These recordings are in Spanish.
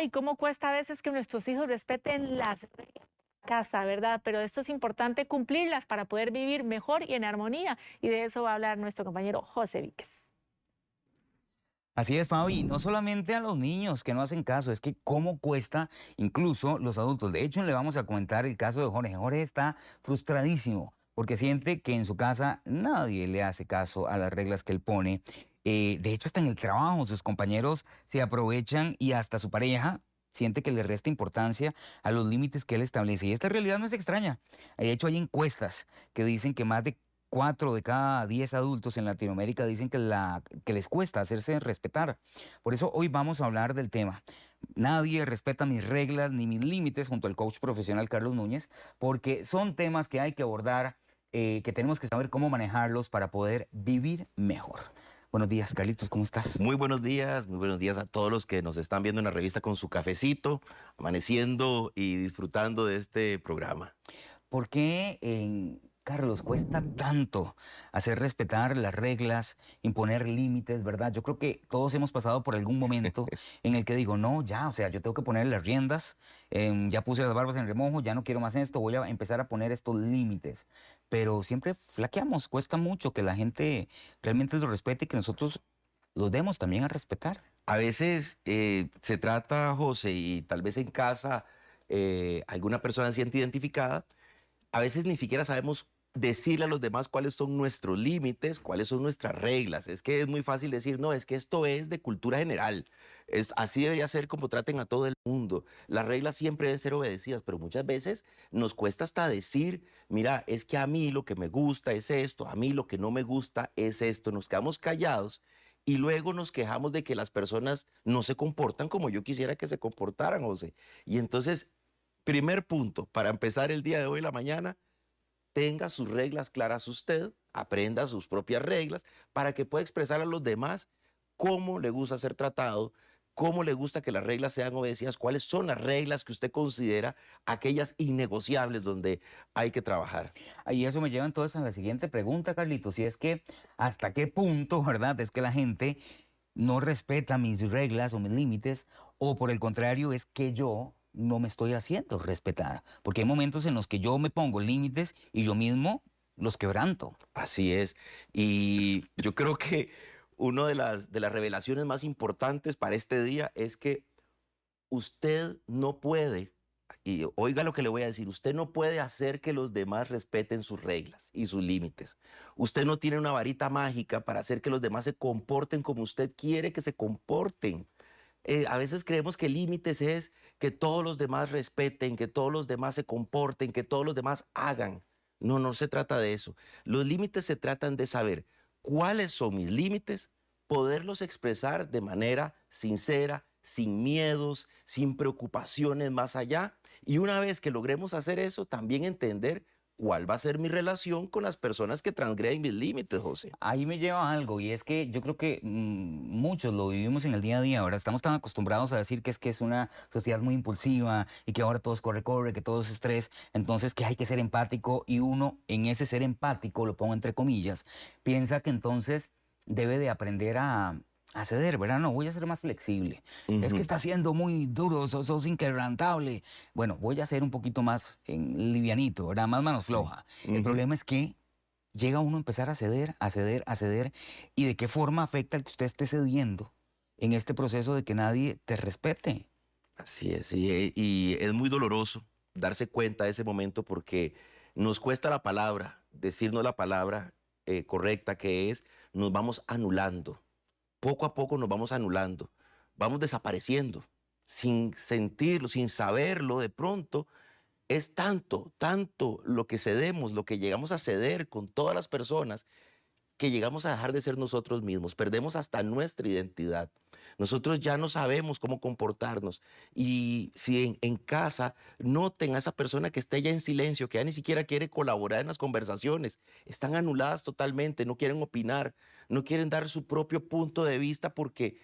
Ay, cómo cuesta a veces que nuestros hijos respeten las reglas de casa, ¿verdad? Pero esto es importante cumplirlas para poder vivir mejor y en armonía. Y de eso va a hablar nuestro compañero José Víquez. Así es, Fabi, no solamente a los niños que no hacen caso, es que cómo cuesta incluso los adultos. De hecho, le vamos a comentar el caso de Jorge. Jorge está frustradísimo porque siente que en su casa nadie le hace caso a las reglas que él pone. De hecho, hasta en el trabajo sus compañeros se aprovechan y hasta su pareja siente que le resta importancia a los límites que él establece. Y esta realidad no es extraña. De hecho, hay encuestas que dicen que más de 4 de cada 10 adultos en Latinoamérica dicen que les cuesta hacerse respetar. Por eso hoy vamos a hablar del tema. Nadie respeta mis reglas ni mis límites junto al coach profesional Carlos Núñez, porque son temas que hay que abordar, que tenemos que saber cómo manejarlos para poder vivir mejor. Buenos días, Carlitos, ¿cómo estás? Muy buenos días a todos los que nos están viendo en la revista con su cafecito, amaneciendo y disfrutando de este programa. ¿Por qué Carlos, cuesta tanto hacer respetar las reglas, imponer límites, ¿verdad? Yo creo que todos hemos pasado por algún momento en el que digo, no, ya, o sea, yo tengo que poner las riendas, ya puse las barbas en remojo, ya no quiero más esto, voy a empezar a poner estos límites. Pero siempre flaqueamos, cuesta mucho que la gente realmente los respete y que nosotros los demos también a respetar. A veces se trata, José, y tal vez en casa alguna persona se siente identificada, a veces ni siquiera sabemos decirle a los demás cuáles son nuestros límites, cuáles son nuestras reglas. Es que es muy fácil decir, no, es que esto es de cultura general. Así debería ser como traten a todo el mundo. Las reglas siempre deben ser obedecidas, pero muchas veces nos cuesta hasta decir, mira, es que a mí lo que me gusta es esto, a mí lo que no me gusta es esto. Nos quedamos callados y luego nos quejamos de que las personas no se comportan como yo quisiera que se comportaran, José. Y entonces, primer punto, para empezar el día de hoy, la mañana, tenga sus reglas claras usted, aprenda sus propias reglas para que pueda expresar a los demás cómo le gusta ser tratado, cómo le gusta que las reglas sean obedecidas, cuáles son las reglas que usted considera aquellas innegociables donde hay que trabajar. Y eso me lleva entonces a la siguiente pregunta, Carlitos, y es que ¿hasta qué punto, verdad, es que la gente no respeta mis reglas o mis límites, o por el contrario es que yo no me estoy haciendo respetar? Porque hay momentos en los que yo me pongo límites y yo mismo los quebranto. Así es. Y yo creo que una de las revelaciones más importantes para este día es que usted no puede, y oiga lo que le voy a decir, usted no puede hacer que los demás respeten sus reglas y sus límites. Usted no tiene una varita mágica para hacer que los demás se comporten como usted quiere que se comporten. A veces creemos que límites es que todos los demás respeten, que todos los demás se comporten, que todos los demás hagan. No, no se trata de eso. Los límites se tratan de saber cuáles son mis límites, poderlos expresar de manera sincera, sin miedos, sin preocupaciones más allá. Y una vez que logremos hacer eso, también entender cuál va a ser mi relación con las personas que transgreden mis límites, José. Ahí me lleva a algo, y es que yo creo que muchos lo vivimos en el día a día. Ahora estamos tan acostumbrados a decir que es una sociedad muy impulsiva y que ahora todo es corre-corre, que todo es estrés, entonces que hay que ser empático, y uno en ese ser empático, lo pongo entre comillas, piensa que entonces debe de aprender a ceder, ¿verdad? No, voy a ser más flexible. Es que está siendo muy duro, sos inquebrantable. Bueno, voy a ser un poquito más livianito, ¿verdad? Más manos floja. El problema es que llega uno a empezar a ceder, a ceder, a ceder, y de qué forma afecta el que usted esté cediendo en este proceso de que nadie te respete. Así es, y es muy doloroso darse cuenta de ese momento porque nos cuesta la palabra, decirnos la palabra correcta que es, nos vamos anulando. Poco a poco nos vamos anulando, vamos desapareciendo, sin sentirlo, sin saberlo, de pronto es tanto lo que cedemos, lo que llegamos a ceder con todas las personas, que llegamos a dejar de ser nosotros mismos, perdemos hasta nuestra identidad. Nosotros ya no sabemos cómo comportarnos. Y si en casa noten a esa persona que está ya en silencio, que ya ni siquiera quiere colaborar en las conversaciones, están anuladas totalmente, no quieren opinar, no quieren dar su propio punto de vista porque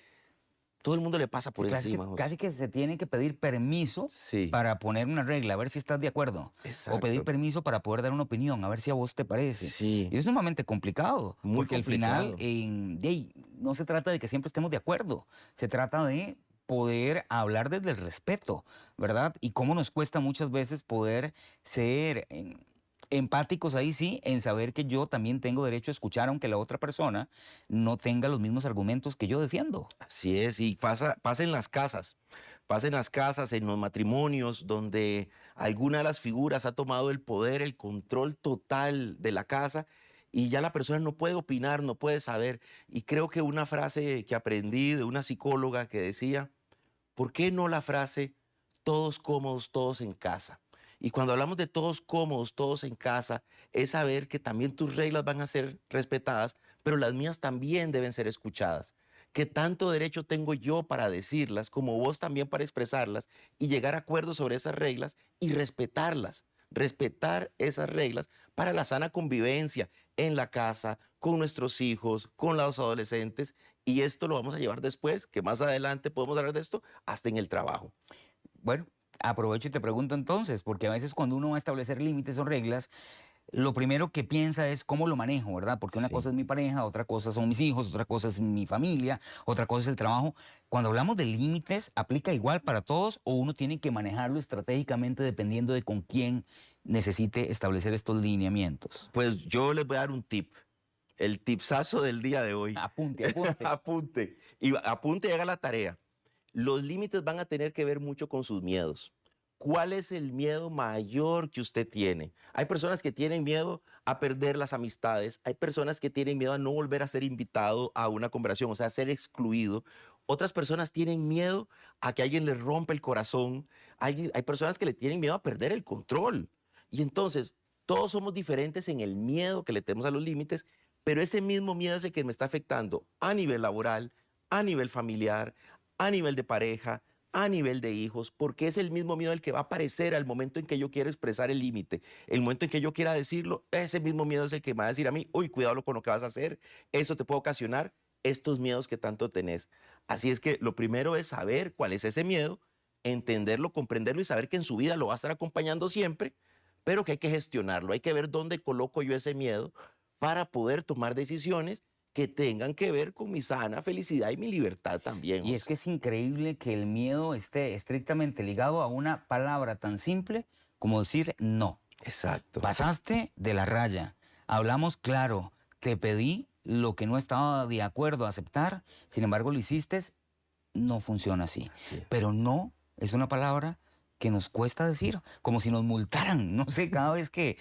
todo el mundo le pasa por encima. Casi que se tiene que pedir permiso Sí, para poner una regla, a ver si estás de acuerdo. O pedir exacto. permiso para poder dar una opinión, a ver si a vos te parece. Sí, Y es sumamente complicado, muy porque al final complicado. no se trata de que siempre estemos de acuerdo. Se trata de poder hablar desde el respeto, ¿verdad? Y cómo nos cuesta muchas veces poder ser empáticos ahí sí, en saber que yo también tengo derecho a escuchar aunque la otra persona no tenga los mismos argumentos que yo defiendo. Así es, y pasa en las casas, en los matrimonios, donde alguna de las figuras ha tomado el poder, el control total de la casa y ya la persona no puede opinar, no puede saber. Y creo que una frase que aprendí de una psicóloga que decía, ¿por qué no la frase todos cómodos, todos en casa? Y cuando hablamos de todos cómodos, todos en casa, es saber que también tus reglas van a ser respetadas, pero las mías también deben ser escuchadas. Que tanto derecho tengo yo para decirlas, como vos también para expresarlas, y llegar a acuerdos sobre esas reglas y respetarlas. Respetar esas reglas para la sana convivencia en la casa, con nuestros hijos, con los adolescentes, y esto lo vamos a llevar después, que más adelante podemos hablar de esto, hasta en el trabajo. Bueno, aprovecho y te pregunto entonces, porque a veces cuando uno va a establecer límites o reglas, lo primero que piensa es cómo lo manejo, ¿verdad? Porque una Sí. cosa es mi pareja, otra cosa son mis hijos, otra cosa es mi familia, otra cosa es el trabajo. Cuando hablamos de límites, ¿aplica igual para todos o uno tiene que manejarlo estratégicamente dependiendo de con quién necesite establecer estos lineamientos? Pues yo les voy a dar un tip, el tipsazo del día de hoy. Apunte, apunte. Apunte. Y apunte y haga la tarea. Los límites van a tener que ver mucho con sus miedos. ¿Cuál es el miedo mayor que usted tiene? Hay personas que tienen miedo a perder las amistades. Hay personas que tienen miedo a no volver a ser invitado a una conversación, o sea, a ser excluido. Otras personas tienen miedo a que alguien les rompa el corazón. Hay personas que le tienen miedo a perder el control. Y entonces, todos somos diferentes en el miedo que le tenemos a los límites, pero ese mismo miedo es el que me está afectando a nivel laboral, a nivel familiar, a nivel de pareja, a nivel de hijos, porque es el mismo miedo el que va a aparecer al momento en que yo quiera expresar el límite. El momento en que yo quiera decirlo, ese mismo miedo es el que me va a decir a mí, uy, cuidado con lo que vas a hacer, eso te puede ocasionar estos miedos que tanto tenés. Así es que lo primero es saber cuál es ese miedo, entenderlo, comprenderlo y saber que en su vida lo va a estar acompañando siempre, pero que hay que gestionarlo, hay que ver dónde coloco yo ese miedo para poder tomar decisiones que tengan que ver con mi sana felicidad y mi libertad también. Y es que es increíble que el miedo esté estrictamente ligado a una palabra tan simple como decir no. Exacto. Pasaste de la raya. Hablamos claro. Te pedí lo que no estaba de acuerdo a aceptar. Sin embargo, lo hiciste. No funciona así. Así es. Pero no es una palabra que nos cuesta decir, como si nos multaran, no sé, cada vez que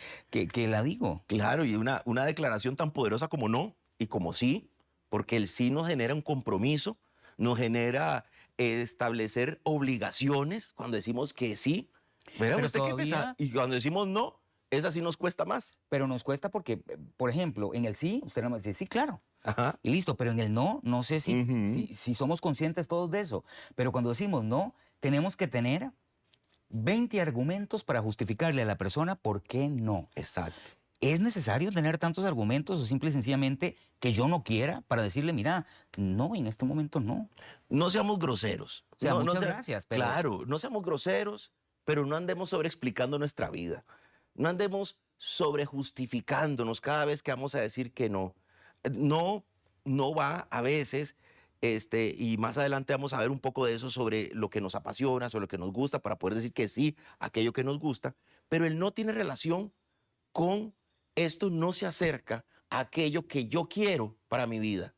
la digo. Claro, y una declaración tan poderosa como no y como sí, porque el sí nos genera un compromiso, nos genera establecer obligaciones cuando decimos que sí. Verá Pero usted qué todavía- pesa. Y cuando decimos no, esa sí nos cuesta más. Pero nos cuesta porque, por ejemplo, en el sí, usted no me dice, sí, claro. Ajá. Y listo, pero en el no, no sé si, Ujú. si somos conscientes todos de eso. Pero cuando decimos no, tenemos que tener 20 argumentos para justificarle a la persona por qué no. Exacto. ¿Es necesario tener tantos argumentos o simple y sencillamente que yo no quiera para decirle, mira, no, en este momento no? No seamos groseros. O sea, No, muchas gracias, pero- Claro, no seamos groseros, pero no andemos sobreexplicando nuestra vida. No andemos sobrejustificándonos cada vez que vamos a decir que no. No, no va a veces, y más adelante vamos a ver un poco de eso sobre lo que nos apasiona, sobre lo que nos gusta, para poder decir que sí a aquello que nos gusta, pero el no tiene relación con esto, no se acerca a aquello que yo quiero para mi vida.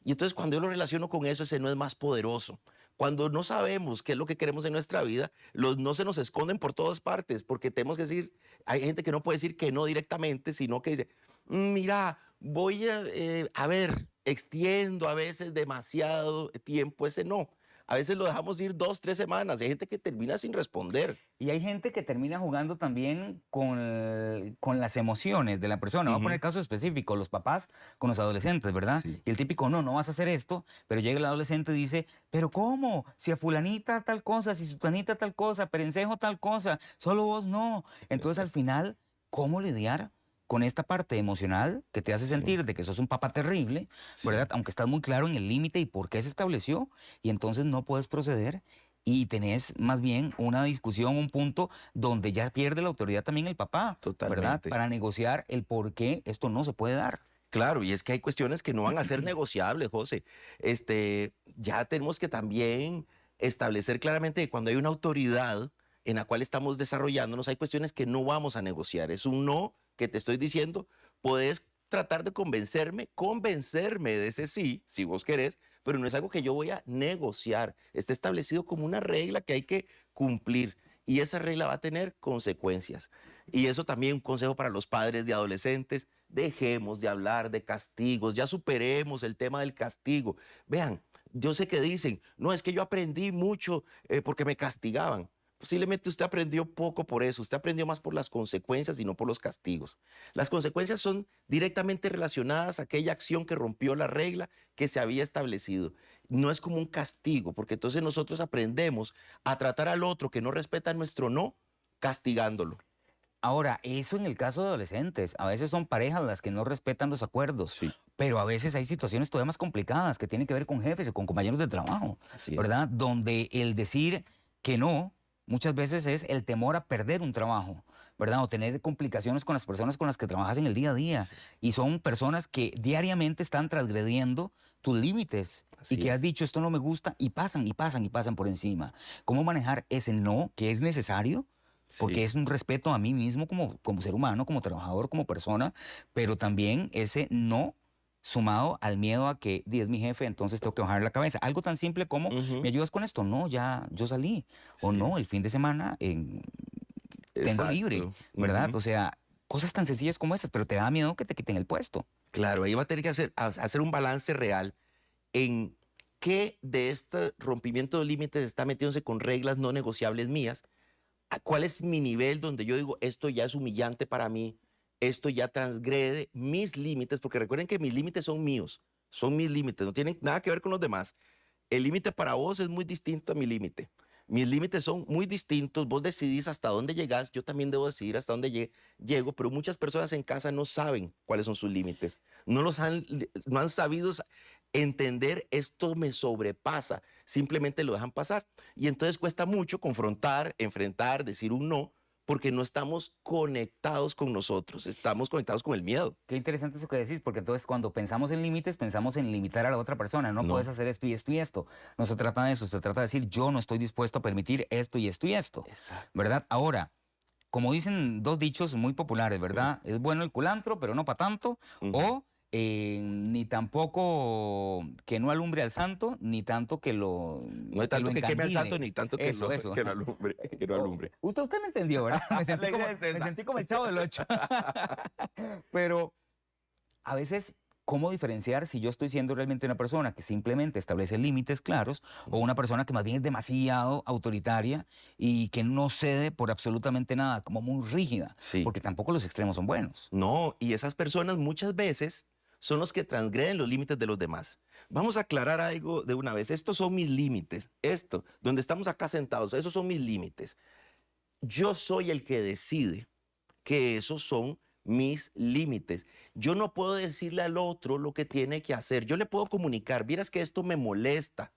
Y entonces cuando yo lo relaciono con eso, ese no es más poderoso. Cuando no sabemos qué es lo que queremos en nuestra vida, los no se nos esconden por todas partes, porque tenemos que decir, hay gente que no puede decir que no directamente, sino que dice, mira, voy a ver, extiendo a veces demasiado tiempo ese no. A veces lo dejamos ir 2, 3 semanas. Hay gente que termina sin responder. Y hay gente que termina jugando también con las emociones de la persona. Voy a poner casos específicos, los papás con los adolescentes, ¿verdad? Sí. Y el típico, no, no vas a hacer esto, pero llega el adolescente y dice, pero ¿cómo? Si a fulanita tal cosa, si sutanita tal cosa, perencejo tal cosa, solo vos no. Entonces al final, ¿cómo lidiar con esta parte emocional que te hace sentir de que sos un papá terrible, Sí. ¿verdad? Aunque estás muy claro en el límite y por qué se estableció, y entonces no puedes proceder y tenés más bien una discusión, un punto donde ya pierde la autoridad también el papá, ¿verdad? Totalmente. Para negociar el por qué esto no se puede dar. Claro, y es que hay cuestiones que no van a ser negociables, José. Ya tenemos que también establecer claramente que cuando hay una autoridad en la cual estamos desarrollándonos, hay cuestiones que no vamos a negociar. Es un no que te estoy diciendo, puedes tratar de convencerme de ese sí, si vos querés, pero no es algo que yo voy a negociar. Está establecido como una regla que hay que cumplir y esa regla va a tener consecuencias. Y eso también un consejo para los padres de adolescentes, dejemos de hablar de castigos, ya superemos el tema del castigo. Vean, yo sé que dicen, no, es que yo aprendí mucho porque me castigaban. Posiblemente usted aprendió poco por eso, usted aprendió más por las consecuencias y no por los castigos. Las consecuencias son directamente relacionadas a aquella acción que rompió la regla que se había establecido. No es como un castigo, porque entonces nosotros aprendemos a tratar al otro que no respeta nuestro no, castigándolo. Ahora, eso en el caso de adolescentes. A veces son parejas las que no respetan los acuerdos, Sí. pero a veces hay situaciones todavía más complicadas que tienen que ver con jefes o con compañeros de trabajo, Así es. ¿verdad? Donde el decir que no muchas veces es el temor a perder un trabajo, ¿verdad? O tener complicaciones con las personas con las que trabajas en el día a día. Sí. Y son personas que diariamente están transgrediendo tus límites Así y que has es. dicho esto no me gusta y pasan y pasan y pasan por encima. ¿Cómo manejar ese no que es necesario? Porque Sí. es un respeto a mí mismo como ser humano, como trabajador, como persona, pero también ese no sumado al miedo a que es mi jefe, entonces tengo que bajar la cabeza. Algo tan simple como, Ujú. ¿me ayudas con esto? No, ya yo salí. O Sí. no, el fin de semana tengo libre, Exacto. ¿verdad? Ujú. O sea, cosas tan sencillas como esas, pero te da miedo que te quiten el puesto. Claro, ahí va a tener que hacer un balance real en qué de este rompimiento de límites está metiéndose con reglas no negociables mías. ¿Cuál es mi nivel donde yo digo, esto ya es humillante para mí, esto ya transgrede mis límites? Porque recuerden que mis límites son mis límites, no tienen nada que ver con los demás. El límite para vos es muy distinto a mi límite. Mis límites son muy distintos, vos decidís hasta dónde llegás, yo también debo decidir hasta dónde llego, pero muchas personas en casa no saben cuáles son sus límites, no han sabido entender esto me sobrepasa, simplemente lo dejan pasar. Y entonces cuesta mucho confrontar, enfrentar, decir un no, porque no estamos conectados con nosotros, estamos conectados con el miedo. Qué interesante eso que decís, porque entonces cuando pensamos en límites, pensamos en limitar a la otra persona. No puedes No. hacer esto y esto y esto. No se trata de eso, se trata de decir yo no estoy dispuesto a permitir esto y esto y esto, Exacto. ¿verdad? Ahora, como dicen dos dichos muy populares, ¿verdad? Es bueno el culantro, pero no para tanto. Ujú. O ni tampoco que no alumbre al santo, ni tanto No hay tanto que queme al santo, encandile. ni tanto que, Eso, eso. que lo alumbre. Que no alumbre. Usted me entendió, ¿verdad? La idea es Me esa. sentí como el chavo del 8. Pero a veces, ¿cómo diferenciar si yo estoy siendo realmente una persona que simplemente establece límites claros o una persona que más bien es demasiado autoritaria y que no cede por absolutamente nada, como muy rígida? Sí. Porque tampoco los extremos son buenos. No, y esas personas muchas veces son los que transgreden los límites de los demás. Vamos a aclarar algo de una vez. Estos son mis límites. Esto, donde estamos acá sentados, esos son mis límites. Yo soy el que decide que esos son mis límites. Yo no puedo decirle al otro lo que tiene que hacer. Yo le puedo comunicar, vieras que esto me molesta,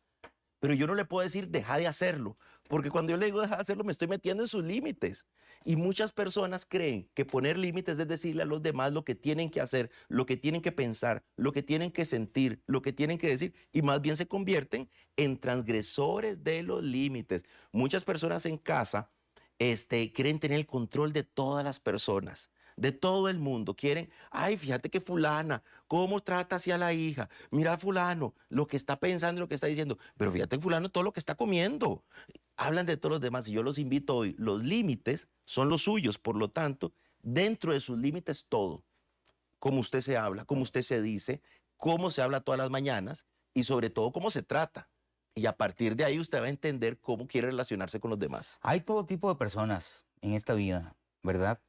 pero yo no le puedo decir deja de hacerlo, porque cuando yo le digo deja de hacerlo me estoy metiendo en sus límites. Y muchas personas creen que poner límites es decirle a los demás lo que tienen que hacer, lo que tienen que pensar, lo que tienen que sentir, lo que tienen que decir, y más bien se convierten en transgresores de los límites. Muchas personas en casa quieren tener el control de todas las personas, de todo el mundo. Quieren, ay, fíjate que fulana, cómo trata hacia la hija. Mira a fulano, lo que está pensando y lo que está diciendo. Pero fíjate fulano todo lo que está comiendo. Hablan de todos los demás y yo los invito hoy. Los límites son los suyos, por lo tanto, dentro de sus límites todo. Cómo usted se habla, cómo usted se dice, cómo se habla todas las mañanas y sobre todo cómo se trata. Y a partir de ahí usted va a entender cómo quiere relacionarse con los demás. Hay todo tipo de personas en esta vida, ¿verdad?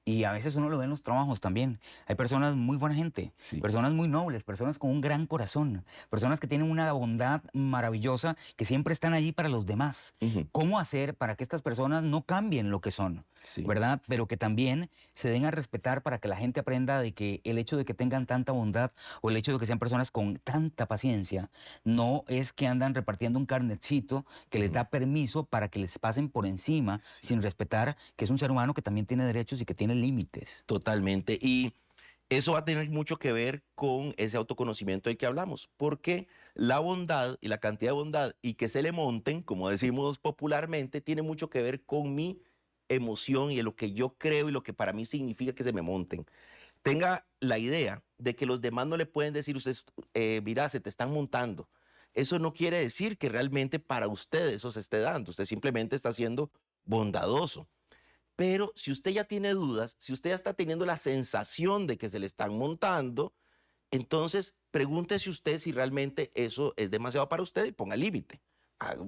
Y a veces uno lo ve en los trabajos también. Hay personas muy buena gente, Sí. personas muy nobles, personas con un gran corazón, personas que tienen una bondad maravillosa, que siempre están allí para los demás. Ujú. ¿Cómo hacer para que estas personas no cambien lo que son? Sí. ¿Verdad? Pero que también se den a respetar para que la gente aprenda de que el hecho de que tengan tanta bondad o el hecho de que sean personas con tanta paciencia no es que andan repartiendo un carnetcito que les da permiso para que les pasen por encima sin respetar que es un ser humano que también tiene derechos y que tiene límites. Totalmente. Y Eso va a tener mucho que ver con ese autoconocimiento del que hablamos, porque la bondad y la cantidad de bondad y que se le monten, como decimos popularmente, tiene mucho que ver con mi emoción y en lo que yo creo y lo que para mí significa que se me monten. Tenga la idea de que los demás no le pueden decir, usted, mira, se te están montando. Eso no quiere decir que realmente para usted eso se esté dando. Usted simplemente está siendo bondadoso. Pero si usted ya tiene dudas, si usted ya está teniendo la sensación de que se le están montando, entonces pregúntese usted si realmente eso es demasiado para usted y ponga límite.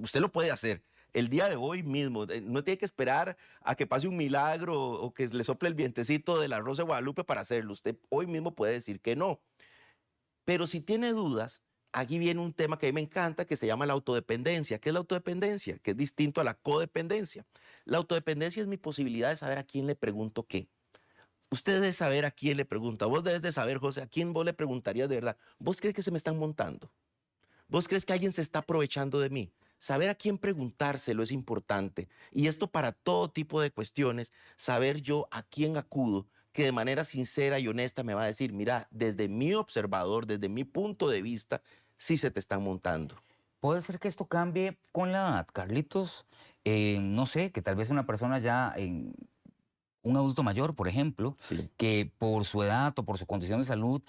Usted lo puede hacer el día de hoy mismo. No tiene que esperar a que pase un milagro o que le sople el vientecito de la Rosa de Guadalupe para hacerlo. Usted hoy mismo puede decir que no. Pero si tiene dudas, aquí viene un tema que a mí me encanta que se llama la autodependencia. ¿Qué es la autodependencia? Que es distinto a la codependencia. La autodependencia es mi posibilidad de saber a quién le pregunto qué. Usted debe saber a quién le pregunta. Vos debes de saber, José, a quién vos le preguntarías de verdad. ¿Vos crees que se me están montando? ¿Vos crees que alguien se está aprovechando de mí? Saber a quién preguntárselo es importante. Y esto para todo tipo de cuestiones, saber yo a quién acudo, que de manera sincera y honesta me va a decir, mira, desde mi observador, desde mi punto de vista, sí se te están montando. Puede ser que esto cambie con la edad, Carlitos. No sé, que tal vez una persona ya, un adulto mayor, por ejemplo, Sí. que por su edad o por su condición de salud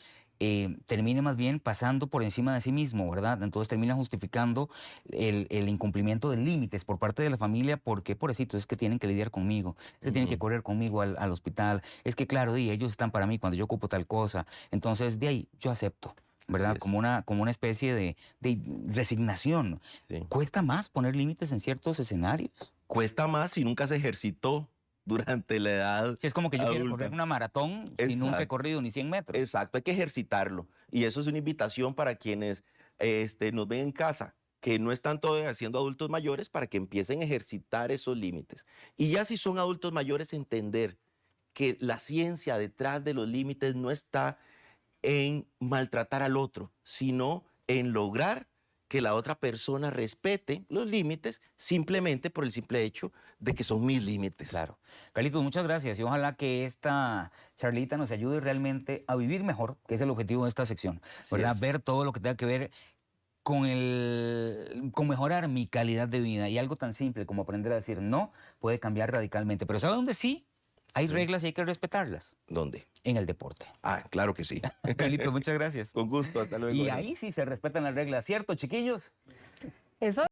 termine más bien pasando por encima de sí mismo, ¿verdad? Entonces termina justificando el incumplimiento de límites por parte de la familia porque, pobrecito, es que tienen que lidiar conmigo, es que tienen que correr conmigo al hospital, es que, claro, y ellos están para mí cuando yo ocupo tal cosa. Entonces, de ahí yo acepto, ¿verdad? Así es. Como una especie de resignación. Sí. ¿Cuesta más poner límites en ciertos escenarios? Cuesta más si nunca se ejercitó durante la edad Si es como que yo quiero correr adulta. una maratón si nunca he Exacto. corrido ni 100 metros. Exacto, hay que ejercitarlo. Y eso es una invitación para quienes nos ven en casa, que no están todavía siendo adultos mayores, para que empiecen a ejercitar esos límites. Y ya si son adultos mayores, entender que la ciencia detrás de los límites no está en maltratar al otro, sino en lograr que la otra persona respete los límites simplemente por el simple hecho de que son mis límites. Claro. Carlitos, muchas gracias y ojalá que esta charlita nos ayude realmente a vivir mejor, que es el objetivo de esta sección, Así ¿verdad? es. Ver todo lo que tenga que ver con mejorar mi calidad de vida y algo tan simple como aprender a decir no puede cambiar radicalmente. Pero ¿sabe dónde sí? Hay Sí. reglas y hay que respetarlas. ¿Dónde? En el deporte. Ah, claro que sí. Carlitos, muchas gracias. Con gusto, hasta luego. Y ahí sí se respetan las reglas, ¿cierto, chiquillos? Eso